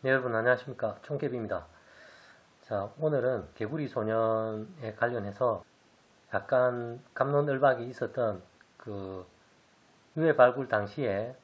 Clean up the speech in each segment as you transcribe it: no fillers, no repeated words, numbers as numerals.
네, 여러분 안녕하십니까. 총캡입니다. 자, 오늘은 개구리 소년에 관련해서 약간 갑론을박이 있었던 그 유해 발굴 당시에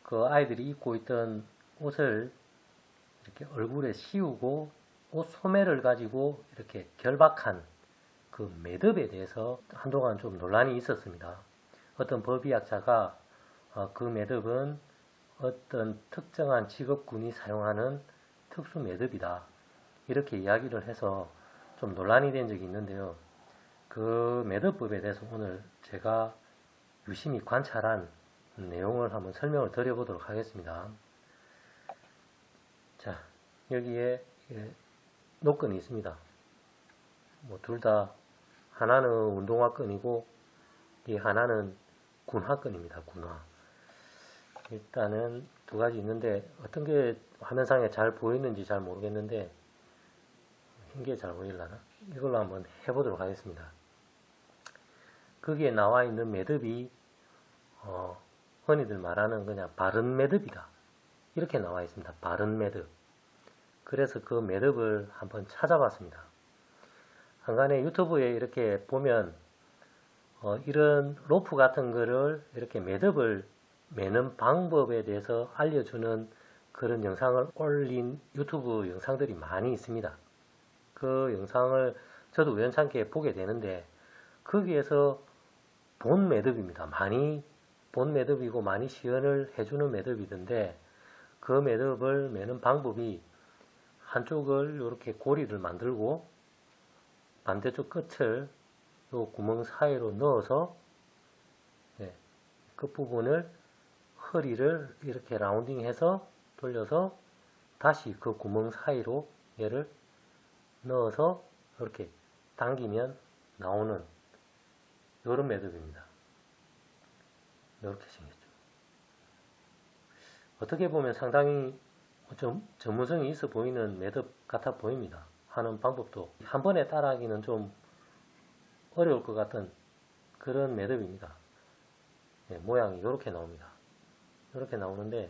그 아이들이 입고 있던 옷을 이렇게 얼굴에 씌우고 옷 소매를 가지고 이렇게 결박한 그 매듭에 대해서 한동안 좀 논란이 있었습니다. 어떤 법의학자가 그 매듭은 어떤 특정한 직업군이 사용하는 특수 매듭이다. 이렇게 이야기를 해서 좀 논란이 된 적이 있는데요. 그 매듭법에 대해서 오늘 제가 유심히 관찰한 내용을 한번 설명을 드려보도록 하겠습니다. 자, 여기에 노끈이 있습니다. 뭐 둘 다 하나는 운동화끈이고 이 하나는 군화끈입니다. 군화. 일단은 두 가지 있는데 어떤 게 화면상에 잘 보이는지 잘 모르겠는데 흰 게 잘 보이려나? 이걸로 한번 해보도록 하겠습니다. 거기에 나와 있는 매듭이 흔히들 말하는 그냥 바른 매듭이다. 이렇게 나와 있습니다. 바른 매듭. 그래서 그 매듭을 한번 찾아봤습니다. 한간에 유튜브에 이렇게 보면 이런 로프 같은 거를 이렇게 매듭을 매는 방법에 대해서 알려주는 그런 영상을 올린 유튜브 영상들이 많이 있습니다. 그 영상을 저도 우연찮게 보게 되는데 거기에서 본 매듭입니다. 많이 본 매듭이고 많이 시연을 해주는 매듭이던데 그 매듭을 매는 방법이 한쪽을 이렇게 고리를 만들고 반대쪽 끝을 요 구멍 사이로 넣어서 끝부분을 허리를 이렇게 라운딩해서 돌려서 다시 그 구멍 사이로 얘를 넣어서 이렇게 당기면 나오는 이런 매듭입니다. 이렇게 생겼죠. 어떻게 보면 상당히 좀 전문성이 있어 보이는 매듭 같아 보입니다. 하는 방법도 한 번에 따라하기는 좀 어려울 것 같은 그런 매듭입니다. 모양이 이렇게 나옵니다. 이렇게 나오는데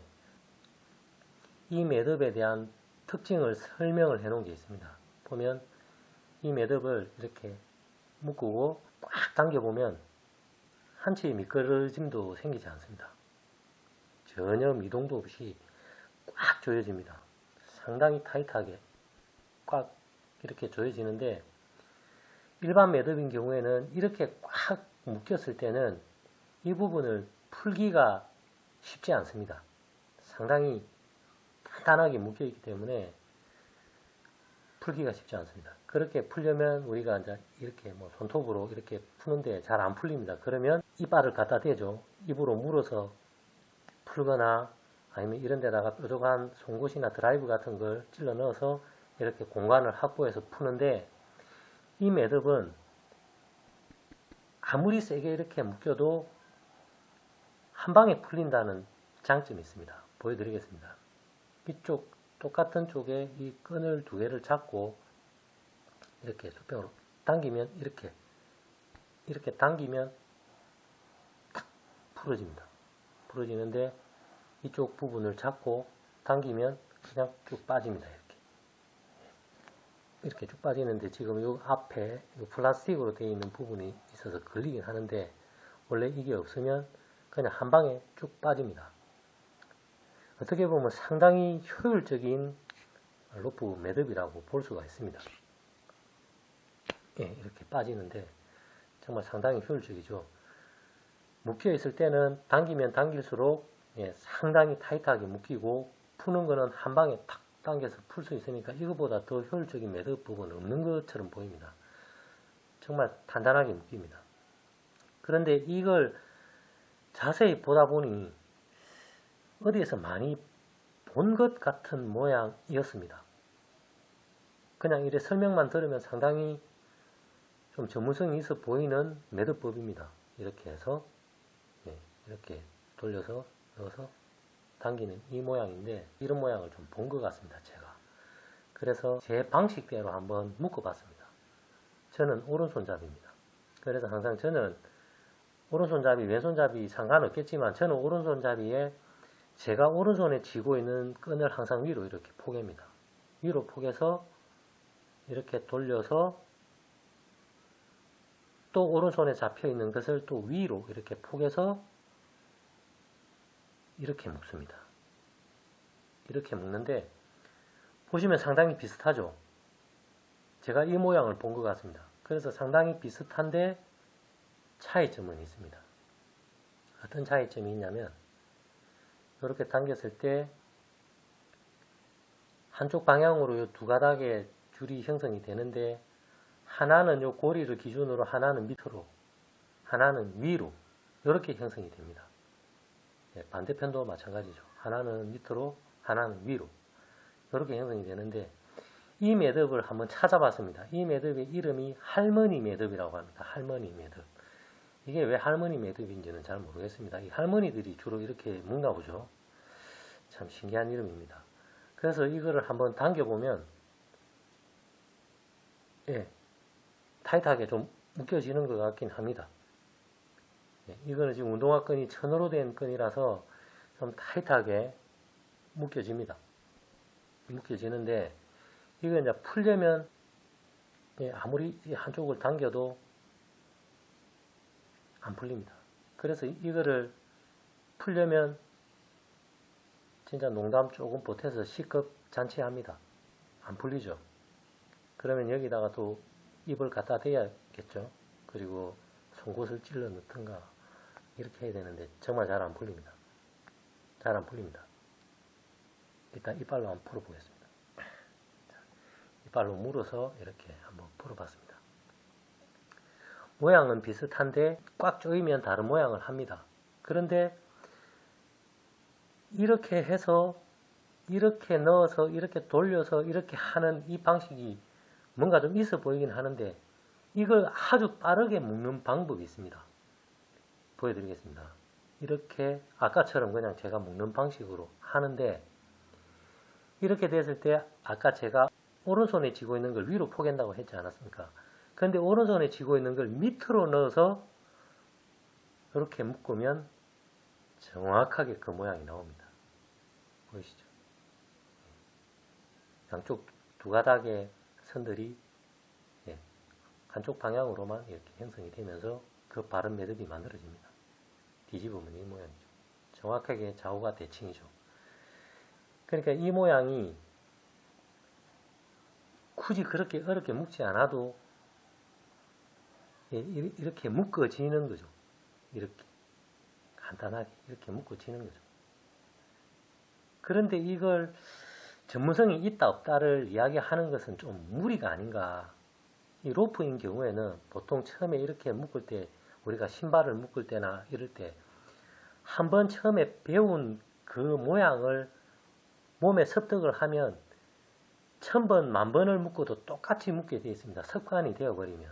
이 매듭에 대한 특징을 설명을 해 놓은 게 있습니다. 보면 이 매듭을 이렇게 묶고 꽉 당겨보면 한치의 미끄러짐도 생기지 않습니다. 전혀 미동도 없이 꽉 조여집니다. 상당히 타이트하게 꽉 이렇게 조여지는데 일반 매듭인 경우에는 이렇게 꽉 묶였을 때는 이 부분을 풀기가 쉽지 않습니다. 상당히 단단하게 묶여있기 때문에 풀기가 쉽지 않습니다. 그렇게 풀려면 우리가 이제 이렇게 뭐 손톱으로 이렇게 푸는데 잘 안 풀립니다. 그러면 이빨을 갖다 대죠. 입으로 물어서 풀거나 아니면 이런 데다가 뾰족한 송곳이나 드라이브 같은 걸 찔러 넣어서 이렇게 공간을 확보해서 푸는데 이 매듭은 아무리 세게 이렇게 묶여도 한 방에 풀린다는 장점이 있습니다. 보여드리겠습니다. 이쪽 똑같은 쪽에 이 끈을 두 개를 잡고 이렇게 수평으로 당기면 이렇게 당기면 탁 풀어집니다. 풀어지는데 이쪽 부분을 잡고 당기면 그냥 쭉 빠집니다. 이렇게 쭉 빠지는데 지금 이 앞에 이 플라스틱으로 되어 있는 부분이 있어서 걸리긴 하는데 원래 이게 없으면 그냥 한 방에 쭉 빠집니다. 어떻게 보면 상당히 효율적인 로프 매듭이라고 볼 수가 있습니다. 이렇게 빠지는데 정말 상당히 효율적이죠. 묶여 있을 때는 당기면 당길수록 상당히 타이트하게 묶이고 푸는 거는 한 방에 탁 당겨서 풀 수 있으니까 이거보다 더 효율적인 매듭 부분은 없는 것처럼 보입니다. 정말 단단하게 묶입니다. 그런데 이걸 자세히 보다 보니 어디에서 많이 본 것 같은 모양이었습니다. 그냥 이래 설명만 들으면 상당히 좀 전문성이 있어 보이는 매듭법입니다. 이렇게 해서 이렇게 돌려서 넣어서 당기는 이 모양인데 이런 모양을 좀 본 것 같습니다. 제가 그래서 제 방식대로 한번 묶어봤습니다. 저는 오른손잡이입니다. 그래서 항상 저는 오른손잡이 왼손잡이 상관없겠지만 저는 오른손잡이에 제가 오른손에 쥐고 있는 끈을 항상 위로 이렇게 포갭니다. 위로 포개서 이렇게 돌려서 또 오른손에 잡혀 있는 것을 또 위로 이렇게 포개서 이렇게 묶습니다. 이렇게 묶는데 보시면 상당히 비슷하죠. 제가 이 모양을 본 것 같습니다. 그래서 상당히 비슷한데 차이점은 있습니다. 어떤 차이점이 있냐면 이렇게 당겼을 때 한쪽 방향으로 이 두 가닥의 줄이 형성이 되는데 하나는 이 고리를 기준으로 하나는 밑으로 하나는 위로 이렇게 형성이 됩니다. 예, 반대편도 마찬가지죠. 하나는 밑으로 하나는 위로 이렇게 형성이 되는데 이 매듭을 한번 찾아봤습니다. 이 매듭의 이름이 할머니 매듭이라고 합니다. 할머니 매듭. 이게 왜 할머니 매듭인지는 잘 모르겠습니다. 이 할머니들이 주로 이렇게 묶나 보죠. 참 신기한 이름입니다. 그래서 이거를 한번 당겨보면 예, 타이트하게 좀 묶여지는 것 같긴 합니다. 예, 이거는 지금 운동화 끈이 천으로 된 끈이라서 좀 타이트하게 묶여집니다. 묶여지는데 이거 이제 풀려면 예, 아무리 한쪽을 당겨도 안 풀립니다. 그래서 이거를 풀려면 진짜 농담 조금 보태서 C급 잔치합니다. 안 풀리죠. 그러면 여기다가 또 입을 갖다 대야겠죠. 그리고 송곳을 찔러 넣든가 이렇게 해야 되는데 정말 잘 안 풀립니다. 잘 안 풀립니다. 일단 이빨로 한번 풀어보겠습니다. 이빨로 물어서 이렇게 한번 풀어봤습니다. 모양은 비슷한데 꽉 조이면 다른 모양을 합니다. 그런데 이렇게 해서 이렇게 넣어서 이렇게 돌려서 이렇게 하는 이 방식이 뭔가 좀 있어 보이긴 하는데 이걸 아주 빠르게 묶는 방법이 있습니다. 보여드리겠습니다. 이렇게 아까처럼 그냥 제가 묶는 방식으로 하는데 이렇게 됐을 때 아까 제가 오른손에 쥐고 있는 걸 위로 포갠다고 했지 않았습니까? 그런데 오른손에 쥐고 있는 걸 밑으로 넣어서 이렇게 묶으면 정확하게 그 모양이 나옵니다. 보이시죠? 양쪽 두 가닥의 선들이 한쪽 방향으로만 이렇게 형성이 되면서 그 바른 매듭이 만들어집니다. 뒤집으면 이 모양이죠. 정확하게 좌우가 대칭이죠. 그러니까 이 모양이 굳이 그렇게 어렵게 묶지 않아도 이렇게 묶어지는 거죠. 이렇게 간단하게 이렇게 묶어지는 거죠. 그런데 이걸 전문성이 있다 없다를 이야기하는 것은 좀 무리가 아닌가. 이 로프인 경우에는 보통 처음에 이렇게 묶을 때 우리가 신발을 묶을 때나 이럴 때 한번 처음에 배운 그 모양을 몸에 습득을 하면 1000번, 10,000번을 묶어도 똑같이 묶게 되어 있습니다. 습관이 되어버리면.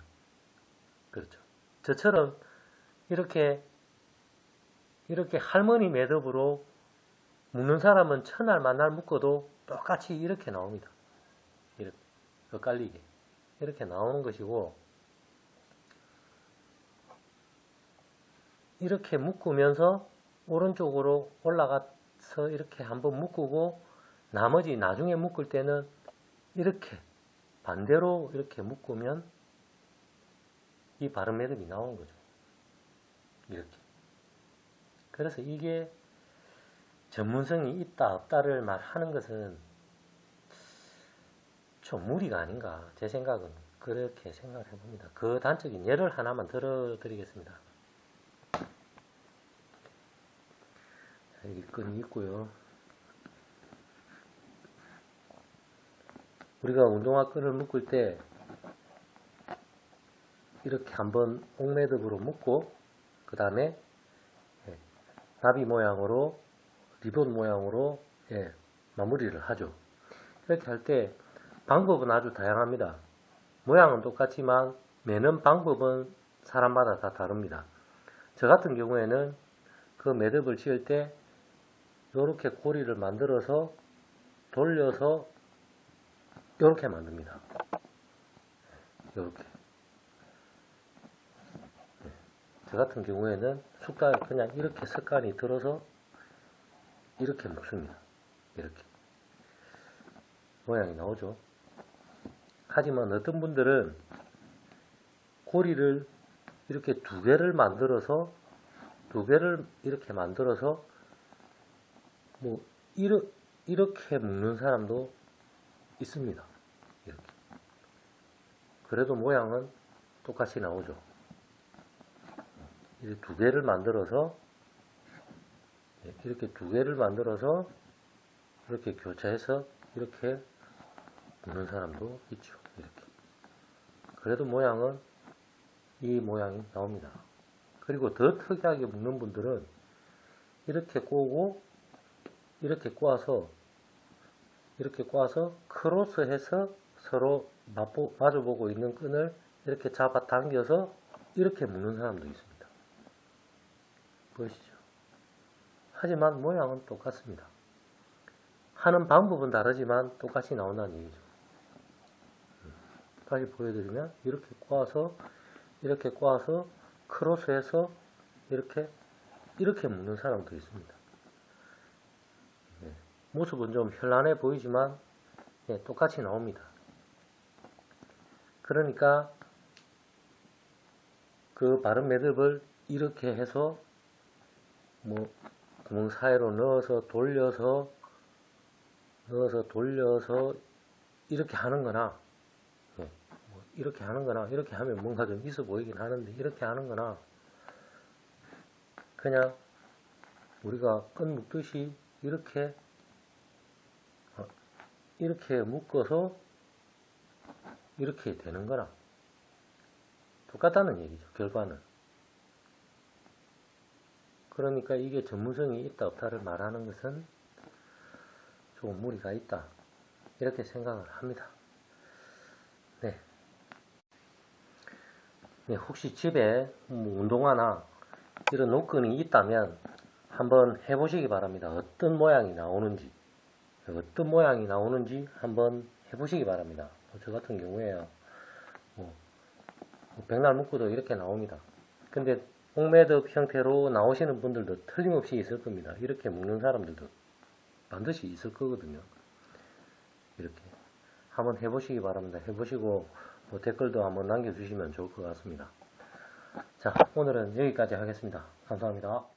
그렇죠. 저처럼 이렇게 할머니 매듭으로 묶는 사람은 천알 만날 묶어도 똑같이 이렇게 나옵니다. 이렇게 엇갈리게 이렇게 나오는 것이고 이렇게 묶으면서 오른쪽으로 올라가서 이렇게 한번 묶고 나머지 나중에 묶을 때는 이렇게 반대로 이렇게 묶으면 이 바른 매듭이 나오는 거죠. 이렇게. 그래서 이게 전문성이 있다 없다를 말하는 것은 좀 무리가 아닌가. 제 생각은 그렇게 생각을 해봅니다. 그 단적인 예를 하나만 들어드리겠습니다. 여기 끈이 있고요. 우리가 운동화 끈을 묶을 때 이렇게 한번 옥매듭으로 묶고 그 다음에 나비 모양으로 리본 모양으로 마무리를 하죠. 이렇게 할 때 방법은 아주 다양합니다. 모양은 똑같지만 매는 방법은 사람마다 다 다릅니다. 저 같은 경우에는 그 매듭을 지을 때 이렇게 고리를 만들어서 돌려서 이렇게 만듭니다. 이렇게. 저 같은 경우에는 숟갈 그냥 이렇게 습관이 들어서 이렇게 묶습니다. 이렇게 모양이 나오죠. 하지만 어떤 분들은 고리를 이렇게 두 개를 이렇게 만들어서 뭐 이렇게 묶는 사람도 있습니다. 이렇게. 그래도 모양은 똑같이 나오죠. 이렇게 두 개를 만들어서 이렇게 교차해서 이렇게 묶는 사람도 있죠. 이렇게. 그래도 모양은 이 모양이 나옵니다. 그리고 더 특이하게 묶는 분들은 이렇게 꼬고 이렇게 꼬아서 크로스해서 서로 마주보고 있는 끈을 이렇게 잡아 당겨서 이렇게 묶는 사람도 있습니다. 보이시죠? 하지만 모양은 똑같습니다. 하는 방법은 다르지만 똑같이 나온다는 얘기죠. 다시 보여드리면 이렇게 꼬아서 크로스해서 이렇게 묶는 사람도 있습니다. 모습은 좀 현란해 보이지만 똑같이 나옵니다. 그러니까 그 바른 매듭을 이렇게 해서 뭐 구멍 사이로 넣어서 돌려서 이렇게 하는 거나 이렇게 하면 뭔가 좀 있어 보이긴 하는데 이렇게 하는 거나 그냥 우리가 끈 묶듯이 이렇게 묶어서 이렇게 되는 거나 똑같다는 얘기죠. 결과는. 그러니까 이게 전문성이 있다 없다를 말하는 것은 조금 무리가 있다 이렇게 생각을 합니다. 혹시 집에 운동화나 이런 옷끈이 있다면 한번 해보시기 바랍니다. 어떤 모양이 나오는지 한번 해보시기 바랍니다. 저 같은 경우에요. 백날 묶어도 이렇게 나옵니다. 근데 옥매듭 형태로 나오시는 분들도 틀림없이 있을 겁니다. 이렇게 묶는 사람들도 반드시 있을 거거든요. 이렇게 한번 해보시기 바랍니다. 해보시고 댓글도 한번 남겨주시면 좋을 것 같습니다. 자, 오늘은 여기까지 하겠습니다. 감사합니다.